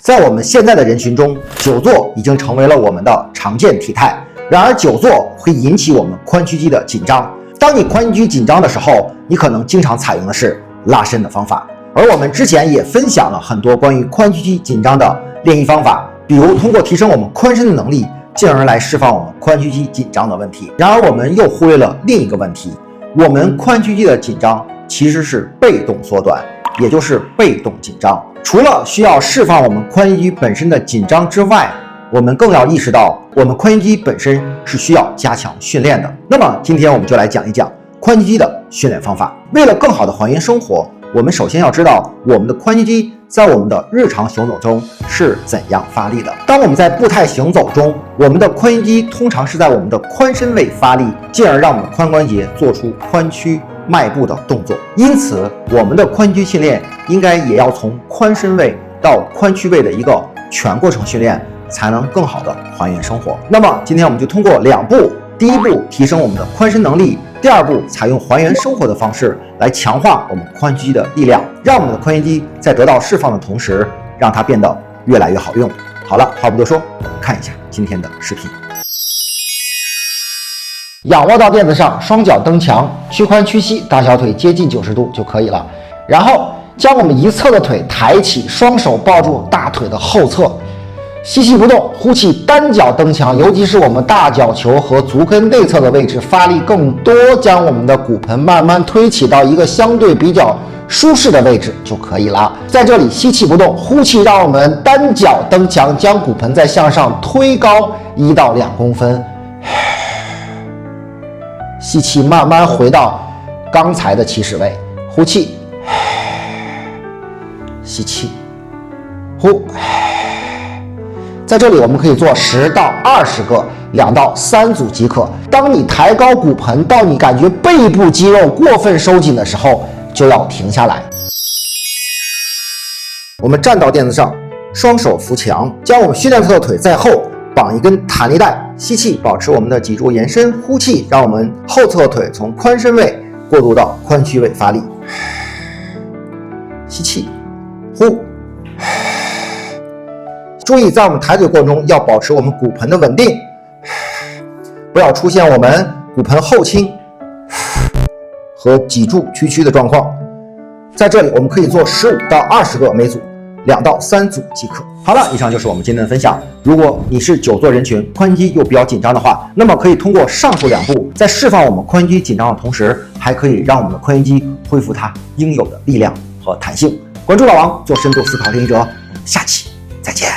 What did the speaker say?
在我们现在的人群中，久坐已经成为了我们的常见体态。然而，久坐会引起我们髋屈肌的紧张。当你髋屈紧张的时候，你可能经常采用的是拉伸的方法。而我们之前也分享了很多关于髋屈肌紧张的练习方法，比如通过提升我们髋伸的能力，进而来释放我们髋屈肌紧张的问题。然而，我们又忽略了另一个问题，我们髋屈肌的紧张其实是被动缩短，也就是被动紧张。除了需要释放我们髋屈肌本身的紧张之外，我们更要意识到我们髋屈肌本身是需要加强训练的。那么今天我们就来讲一讲髋屈肌的训练方法。为了更好的还原生活，我们首先要知道我们的髋屈肌在我们的日常行走中是怎样发力的。当我们在步态行走中，我们的髋屈肌通常是在我们的髋伸位发力，进而让我们的髋关节做出髋屈迈步的动作。因此，我们的髋屈训练应该也要从髋伸位到髋屈位的一个全过程训练，才能更好的还原生活。那么今天我们就通过2步，第一步提升我们的髋伸能力，第2步采用还原生活的方式来强化我们髋屈肌的力量，让我们的髋屈肌在得到释放的同时，让它变得越来越好用。好了，话不多说，看一下今天的视频。仰卧到垫子上，双脚蹬墙，屈髋屈膝，大小腿接近90度就可以了。然后将我们一侧的腿抬起，双手抱住大腿的后侧，吸气不动，呼气单脚蹬墙，尤其是我们大脚球和足跟内侧的位置发力更多，将我们的骨盆慢慢推起到一个相对比较舒适的位置就可以了。在这里吸气不动，呼气让我们单脚蹬墙，将骨盆再向上推高1到2公分。吸气慢慢回到刚才的起始位，呼气，吸气，呼。在这里我们可以做10到20个，2到3组即可。当你抬高骨盆到你感觉背部肌肉过分收紧的时候，就要停下来。我们站到垫子上，双手扶墙，将我们训练侧的腿在后绑一根弹力带，吸气保持我们的脊柱延伸，呼气让我们后侧腿从髋伸位过渡到髋屈位发力。吸气，呼。注意在我们抬腿过程中要保持我们骨盆的稳定，不要出现我们骨盆后倾和脊柱屈曲的状况。在这里我们可以做15到20个每组，2到3组即可。好了，以上就是我们今天的分享。如果你是久坐人群，髋肌又比较紧张的话，那么可以通过上述2步，在释放我们髋肌紧张的同时，还可以让我们的髋肌恢复它应有的力量和弹性。关注老王，做深度思考练习者，我们下期再见。